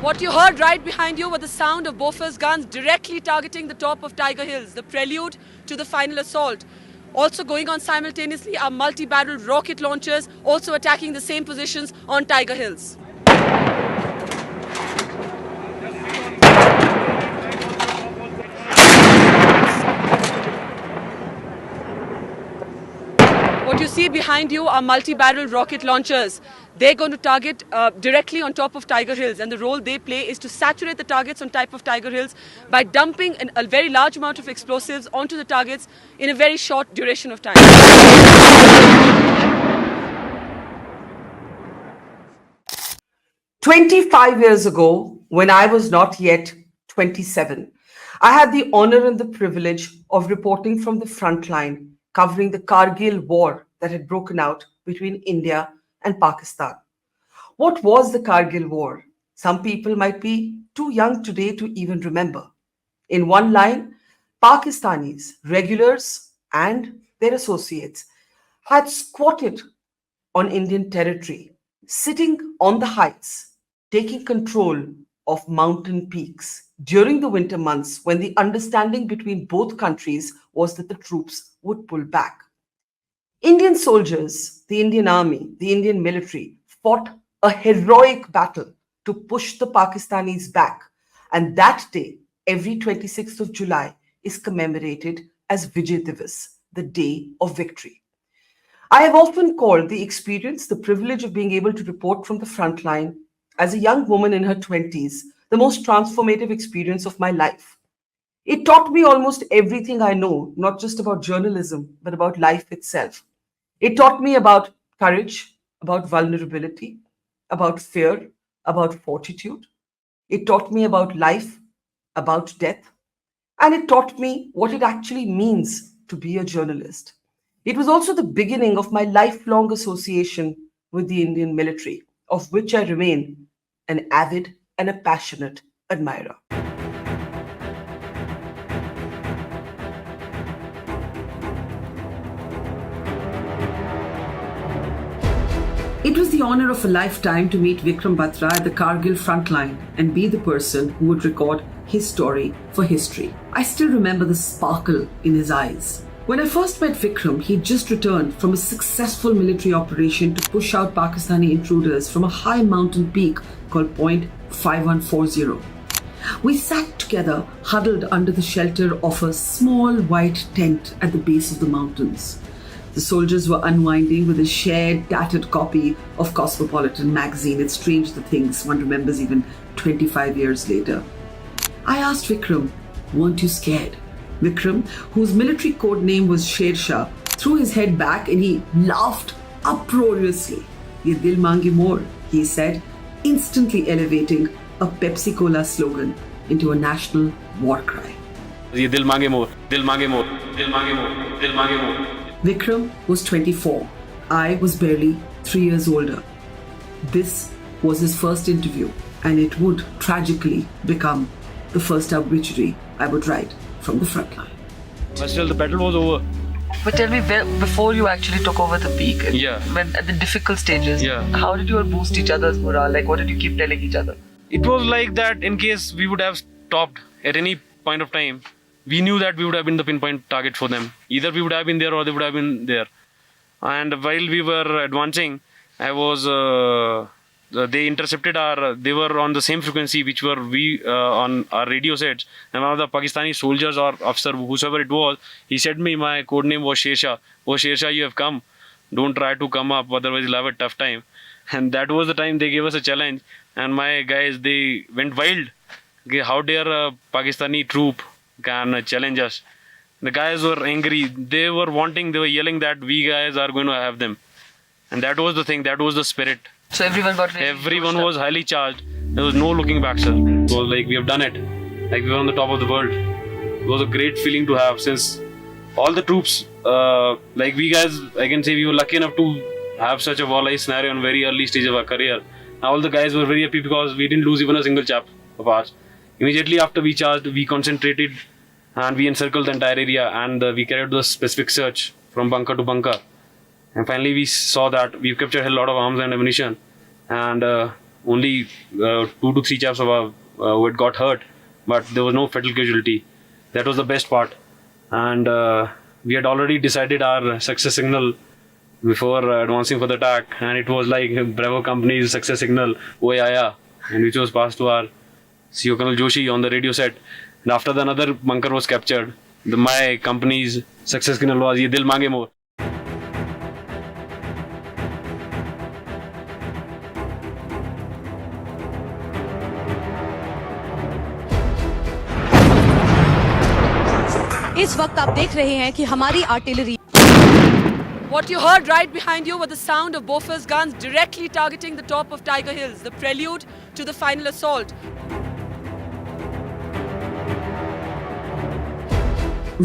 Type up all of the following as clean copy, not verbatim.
What you heard right behind you were the sound of Bofors guns directly targeting the top of Tiger Hills, the prelude to the final assault. Also going on simultaneously are multi-barrel rocket launchers also attacking the same positions on Tiger Hills. What you see behind you are multi-barrel rocket launchers. They're going to target directly on top of Tiger Hills, and the role they play is to saturate the targets on top of Tiger Hills by dumping a very large amount of explosives onto the targets in a very short duration of time. 25 years ago, when I was not yet 27, I had the honor and the privilege of reporting from the front line, covering the Kargil War that had broken out between India and Pakistan. What was the Kargil War? Some people might be too young today to even remember. In one line, Pakistanis, regulars, and their associates had squatted on Indian territory, sitting on the heights, taking control of mountain peaks during the winter months when the understanding between both countries was that the troops would pull back. Indian soldiers, the Indian army, the Indian military fought a heroic battle to push the Pakistanis back. And that day, every 26th of July, is commemorated as Vijay Diwas, the day of victory. I have often called the experience, the privilege of being able to report from the front line as a young woman in her 20s, the most transformative experience of my life. It taught me almost everything I know, not just about journalism, but about life itself. It taught me about courage, about vulnerability, about fear, about fortitude. It taught me about life, about death, and it taught me what it actually means to be a journalist. It was also the beginning of my lifelong association with the Indian military, of which I remain an avid and a passionate admirer. It was the honor of a lifetime to meet Vikram Batra at the Kargil front line and be the person who would record his story for history. I still remember the sparkle in his eyes. When I first met Vikram, he'd just returned from a successful military operation to push out Pakistani intruders from a high mountain peak called Point 5140. We sat together, huddled under the shelter of a small white tent at the base of the mountains. The soldiers were unwinding with a shared, tattered copy of Cosmopolitan magazine. It's strange the things one remembers even 25 years later. I asked Vikram, "Weren't you scared?" Vikram, whose military code name was Sher Shah, threw his head back and he laughed uproariously. "Ye dil mange more," he said, instantly elevating a Pepsi Cola slogan into a national war cry. "Ye dil mange more, dil mange more, dil mange more, dil mange more." Vikram was 24. I was barely 3 years older. This was his first interview, and it would tragically become the first obituary I would write from the front line. But still, the battle was over. But tell me, before you actually took over the peak, when at the difficult stages, how did you all boost each other's morale? Like, what did you keep telling each other? It was like that in case we would have stopped at any point of time. We knew that we would have been the pinpoint target for them. Either we would have been there or they would have been there. And while we were advancing, they intercepted they were on the same frequency which were we on our radio sets. And one of the Pakistani soldiers or officer, whosoever it was, he said me, my code name was Sher Shah. "Oh Sher Shah, you have come. Don't try to come up, otherwise you'll have a tough time." And that was the time they gave us a challenge. And my guys, they went wild. Okay, how dare a Pakistani troop can challenge us? The guys were angry. They were yelling that we guys are going to have them. And that was the thing, that was the spirit. So everyone was highly charged. There was no looking back, sir. It was like we have done it. Like we were on the top of the world. It was a great feeling to have, since all the troops, like we guys, I can say we were lucky enough to have such a war-like scenario in very early stage of our career. All the guys were very happy because we didn't lose even a single chap of ours. Immediately after we charged, we concentrated and we encircled the entire area, and we carried the specific search from bunker to bunker. And finally we saw that we've captured a lot of arms and ammunition, and only 2 to 3 chaps who had got hurt, but there was no fatal casualty. That was the best part. And we had already decided our success signal before advancing for the attack, and it was like Bravo Company's success signal, "Oh yeah, yeah," and which was passed to our CEO Colonel Joshi on the radio set. And after that, another bunker was captured. My company's success signal was "Ye dil mange more." इस वक्त आप देख रहे हैं कि हमारी artillery What you heard right behind you were the sound of Bofors guns directly targeting the top of Tiger Hills, the prelude to the final assault.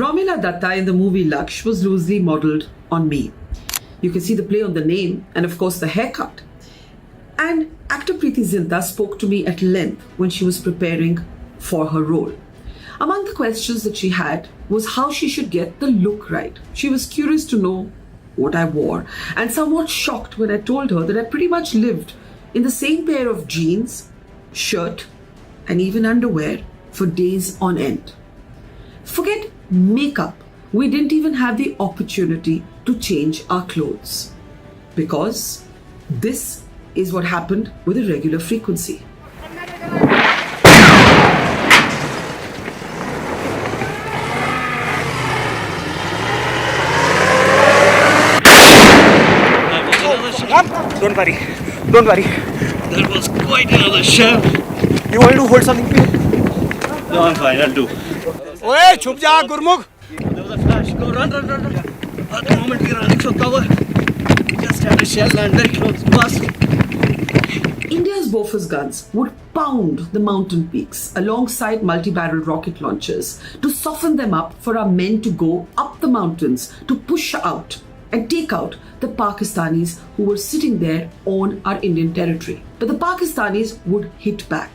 Romila Datta in the movie Laksh was loosely modelled on me. You can see the play on the name and of course the haircut. And actor Preity Zinta spoke to me at length when she was preparing for her role. Among the questions that she had was how she should get the look right. She was curious to know what I wore and somewhat shocked when I told her that I pretty much lived in the same pair of jeans, shirt and even underwear for days on end. Forget makeup. We didn't even have the opportunity to change our clothes because this is what happened with a regular frequency. Don't worry. Don't worry. That was quite another shell. You want to hold something, please? No, I'm fine. I'll do. Oi, chup ja, Gurmukh. There was a flash. Go, run. At the moment we are running for cover, we just had a shell land very close to us. India's Bofors guns would pound the mountain peaks alongside multi-barrel rocket launchers to soften them up for our men to go up the mountains to push out and take out the Pakistanis who were sitting there on our Indian territory. But the Pakistanis would hit back.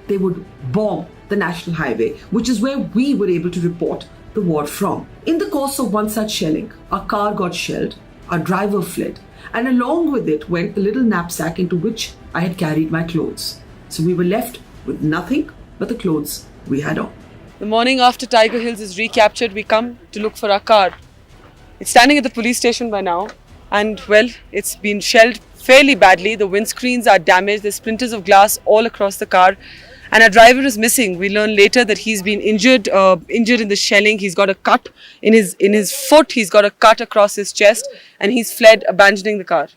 They would bomb the national highway, which is where we were able to report the war from. In the course of one such shelling, our car got shelled, our driver fled, and along with it went the little knapsack into which I had carried my clothes. So we were left with nothing but the clothes we had on. The morning after Tiger Hills is recaptured, we come to look for our car. It's standing at the police station by now, and well, it's been shelled fairly badly. The windscreens are damaged, there's splinters of glass all across the car, and our driver is missing. We learn later that he's been injured in the shelling. He's got a cut in his foot, he's got a cut across his chest, and he's fled, abandoning the car.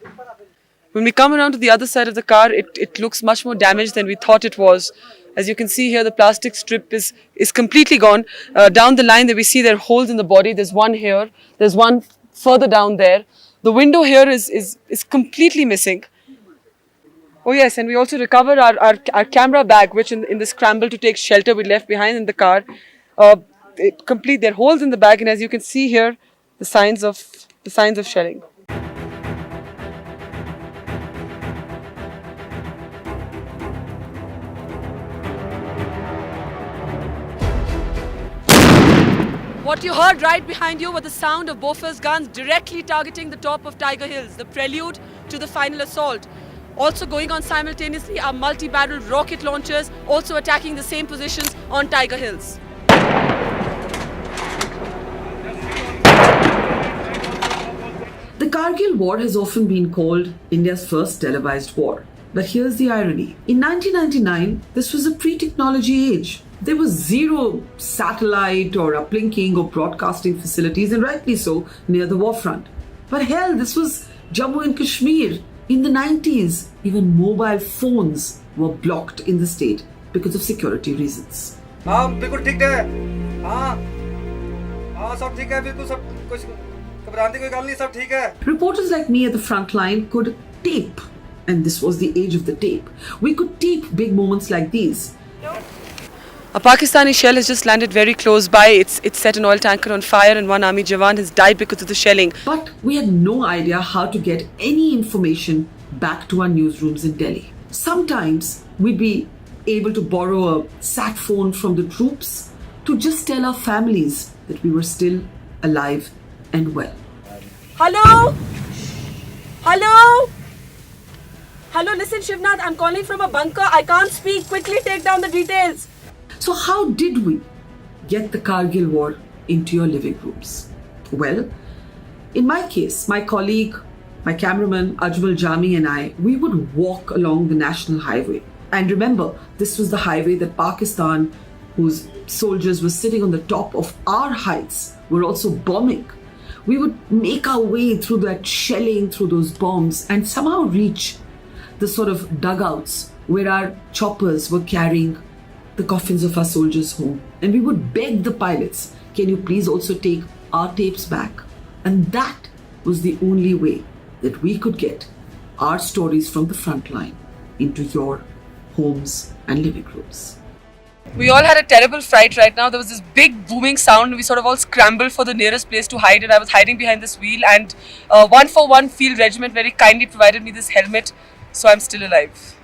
When we come around to the other side of the car, it looks much more damaged than we thought it was. As you can see here, the plastic strip is completely gone. Down the line, there we see there are holes in the body. There's one here. There's one further down there. The window here is completely missing. Oh yes, and we also recovered our camera bag, which in the scramble to take shelter we left behind in the car. There are holes in the bag, and as you can see here, the signs of shelling. What you heard right behind you were the sound of Bofors guns directly targeting the top of Tiger Hills, the prelude to the final assault. Also going on simultaneously are multi-barrel rocket launchers also attacking the same positions on Tiger Hills. The Kargil War has often been called India's first televised war. But here's the irony. In 1999, this was a pre-technology age. There was zero satellite or uplinking or broadcasting facilities, and rightly so, near the war front. But hell, this was Jammu and Kashmir. In the 90s, even mobile phones were blocked in the state because of security reasons. बिल्कुल ठीक है सब ठीक है बिल्कुल सब कुछ घबराने की कोई गल नहीं सब ठीक है. Reporters like me at the front line could tape, and this was the age of the tape. We could tape big moments like these. A Pakistani shell has just landed very close by. It's set an oil tanker on fire, and one army jawan has died because of the shelling. But we had no idea how to get any information back to our newsrooms in Delhi. Sometimes we'd be able to borrow a sat phone from the troops to just tell our families that we were still alive and well. Hello? Hello? Hello, listen, Shivnath, I'm calling from a bunker. I can't speak. Quickly take down the details. So how did we get the Kargil War into your living rooms? Well, in my case, my colleague, my cameraman Ajmal Jami and I, we would walk along the national highway. And remember, this was the highway that Pakistan, whose soldiers were sitting on the top of our heights, were also bombing. We would make our way through that shelling, through those bombs, and somehow reach the sort of dugouts where our choppers were carrying the coffins of our soldiers home. And we would beg the pilots, can you please also take our tapes back? And that was the only way that we could get our stories from the front line into your homes and living rooms. We all had a terrible fright right now. There was this big booming sound. We sort of all scrambled for the nearest place to hide, and I was hiding behind this wheel, and 141 Field Regiment very kindly provided me this helmet, so I'm still alive.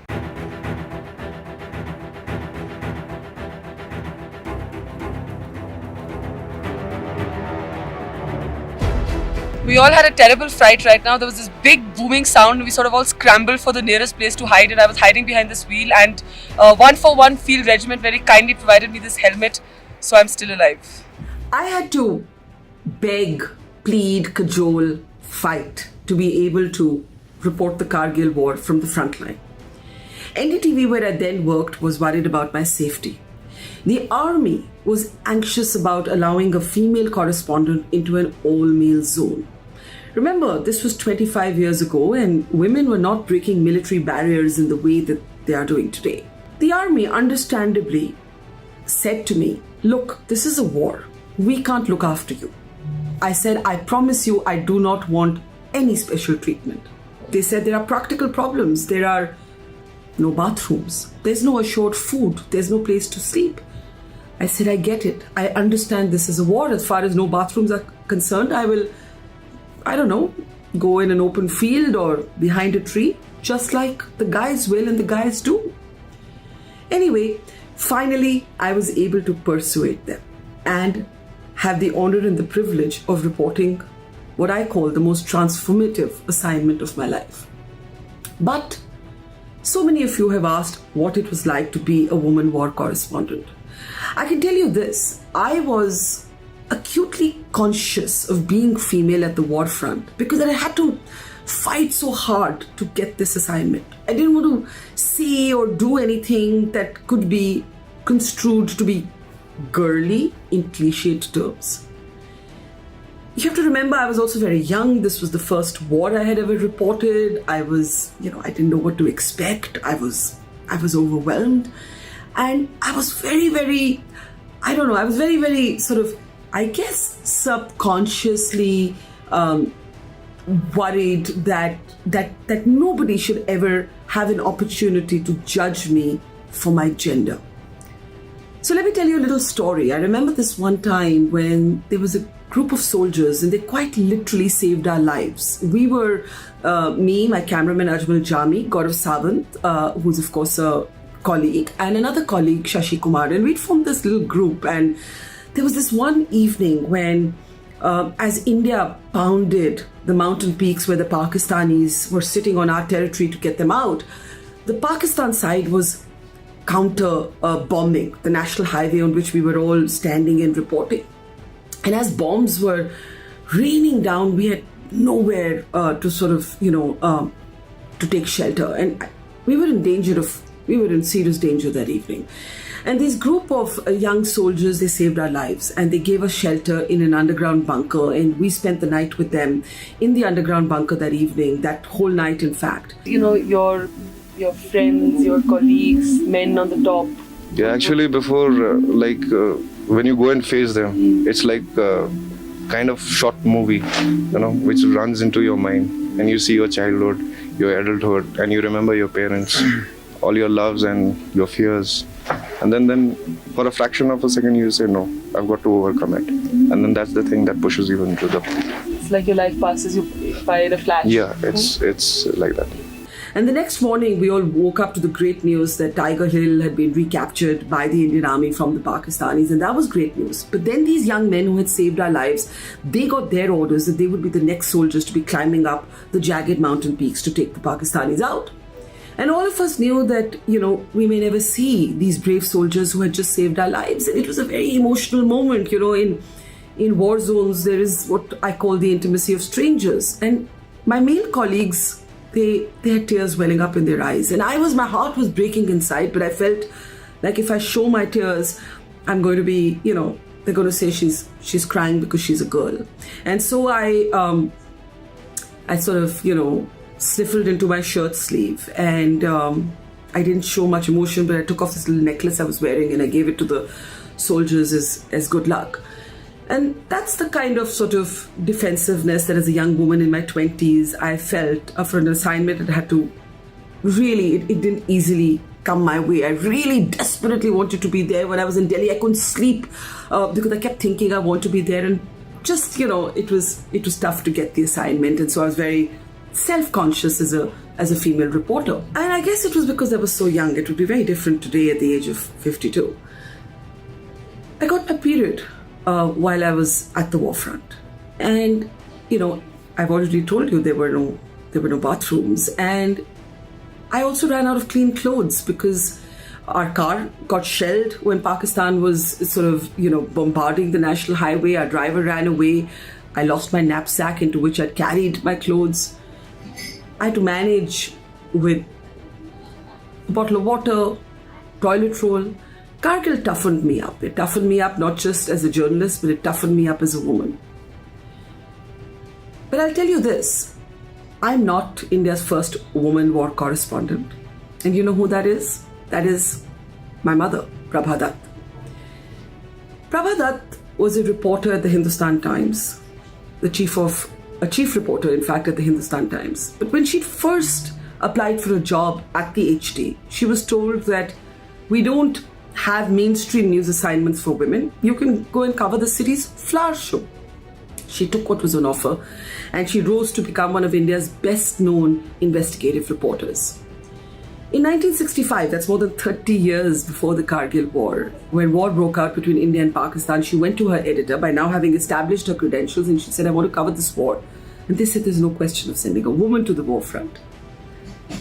We all had a terrible fright right now. There was this big booming sound. We sort of all scrambled for the nearest place to hide, and I was hiding behind this wheel, and 141 Field Regiment very kindly provided me this helmet, so I'm still alive. I had to beg, plead, cajole, fight to be able to report the Kargil War from the front line. NDTV, where I then worked, was worried about my safety. The army was anxious about allowing a female correspondent into an all-male zone. Remember, this was 25 years ago, and women were not breaking military barriers in the way that they are doing today. The army understandably said to me, look, this is a war. We can't look after you. I said, I promise you, I do not want any special treatment. They said there are practical problems. There are no bathrooms. There's no assured food. There's no place to sleep. I said, I get it. I understand this is a war. As far as no bathrooms are concerned, I will, I don't know, go in an open field or behind a tree, just like the guys will and the guys do. Anyway, finally, I was able to persuade them and have the honor and the privilege of reporting what I call the most transformative assignment of my life. But so many of you have asked what it was like to be a woman war correspondent. I can tell you this, I was acutely conscious of being female at the war front because I had to fight so hard to get this assignment. I didn't want to say or do anything that could be construed to be girly in cliched terms. You have to remember, I was also very young. This was the first war I had ever reported. I didn't know what to expect. I was overwhelmed. And I was very, very sort of, I guess, subconsciously worried that nobody should ever have an opportunity to judge me for my gender. So let me tell you a little story. I remember this one time when there was a group of soldiers and they quite literally saved our lives. We were, me, my cameraman Ajmal Jami, Gaurav Sawant, who's of course a colleague, and another colleague, Shashi Kumar, and we'd formed this little group. And there was this one evening when, as India pounded the mountain peaks where the Pakistanis were sitting on our territory to get them out, the Pakistan side was counter bombing the national highway on which we were all standing and reporting. And as bombs were raining down, we had nowhere to sort of, to take shelter. And we were in serious danger that evening. And this group of young soldiers, they saved our lives and they gave us shelter in an underground bunker. And we spent the night with them in the underground bunker that evening, that whole night, in fact. Your friends, your colleagues, men on the top. Yeah, actually before, when you go and face them, it's like a kind of short movie, which runs into your mind, and you see your childhood, your adulthood, and you remember your parents, all your loves and your fears. And then for a fraction of a second you say, no, I've got to overcome it. And then that's the thing that pushes you into the... It's like your life passes you by in a flash. Yeah, it's like that. And the next morning, we all woke up to the great news that Tiger Hill had been recaptured by the Indian Army from the Pakistanis, and that was great news. But then these young men who had saved our lives, they got their orders that they would be the next soldiers to be climbing up the jagged mountain peaks to take the Pakistanis out. And all of us knew that, we may never see these brave soldiers who had just saved our lives. And it was a very emotional moment, in war zones, there is what I call the intimacy of strangers. And my male colleagues, they had tears welling up in their eyes. And my heart was breaking inside, but I felt like if I show my tears, I'm going to be, they're going to say she's crying because she's a girl. And so I sort of, sniffled into my shirt sleeve, and I didn't show much emotion, but I took off this little necklace I was wearing and I gave it to the soldiers as good luck. And that's the kind of sort of defensiveness that as a young woman in my 20s I felt for an assignment that had to really, it didn't easily come my way. I really desperately wanted to be there. When I was in Delhi, I couldn't sleep because I kept thinking I want to be there, and just, it was tough to get the assignment. And so I was very self-conscious as a female reporter. And I guess it was because I was so young. It would be very different today at the age of 52. I got my period while I was at the war front. And, I've already told you there were no bathrooms. And I also ran out of clean clothes because our car got shelled when Pakistan was sort of, bombarding the national highway. Our driver ran away. I lost my knapsack into which I'd carried my clothes. I had to manage with a bottle of water, toilet roll. Kargil toughened me up. It toughened me up not just as a journalist, but it toughened me up as a woman. But I'll tell you this, I'm not India's first woman war correspondent. And you know who that is? That is my mother, Barkha Dutt. Barkha Dutt was a reporter at the Hindustan Times, a chief reporter, in fact, at the Hindustan Times. But when she first applied for a job at the HT, she was told that we don't have mainstream news assignments for women. You can go and cover the city's flower show. She took what was on offer, and she rose to become one of India's best-known investigative reporters. In 1965, that's more than 30 years before the Kargil War, when war broke out between India and Pakistan, she went to her editor, by now having established her credentials, and she said, I want to cover this war. And they said, there's no question of sending a woman to the war front.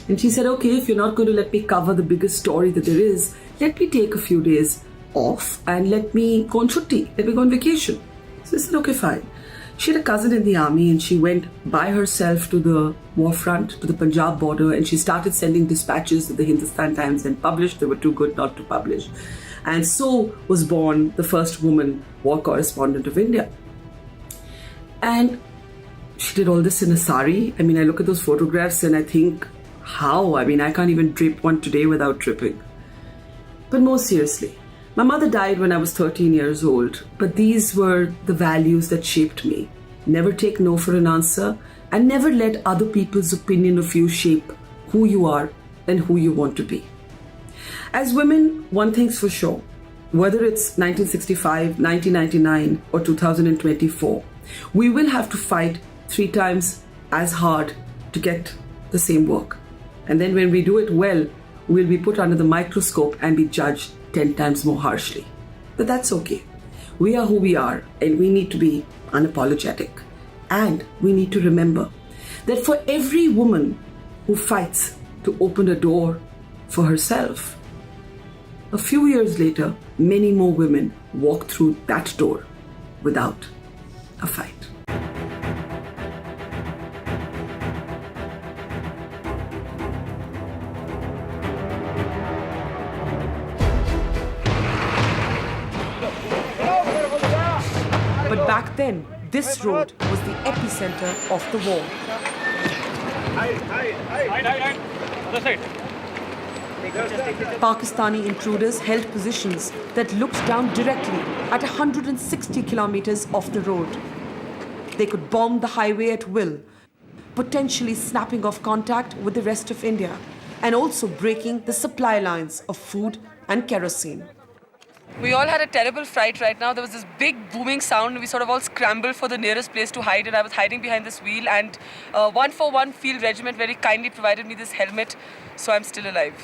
And she said, okay, if you're not going to let me cover the biggest story that there is, let me take a few days off and let me go on chutti, let me go on vacation. So I said, okay, fine. She had a cousin in the army, and she went by herself to the war front, to the Punjab border, and she started sending dispatches that the Hindustan Times then published. They were too good not to publish. And so was born the first woman war correspondent of India. And she did all this in a sari. I mean, I look at those photographs and I think, how? I mean, I can't even drape one today without tripping. But more seriously, my mother died when I was 13 years old, but these were the values that shaped me. Never take no for an answer, and never let other people's opinion of you shape who you are and who you want to be. As women, one thing's for sure, whether it's 1965, 1999, or 2024, we will have to fight 3 times as hard to get the same work. And then when we do it well, we'll be put under the microscope and be judged 10 times more harshly. But that's okay. We are who we are, and we need to be unapologetic. And we need to remember that for every woman who fights to open a door for herself, a few years later, many more women walk through that door without a fight. But back then, this road was the epicenter of the war. Other side. Pakistani intruders held positions that looked down directly at 160 kilometers off the road. They could bomb the highway at will, potentially snapping off contact with the rest of India, and also breaking the supply lines of food and kerosene. We all had a terrible fright right now. There was this big booming sound and we sort of all scrambled for the nearest place to hide, and I was hiding behind this wheel, and 141 Field Regiment very kindly provided me this helmet, so I'm still alive.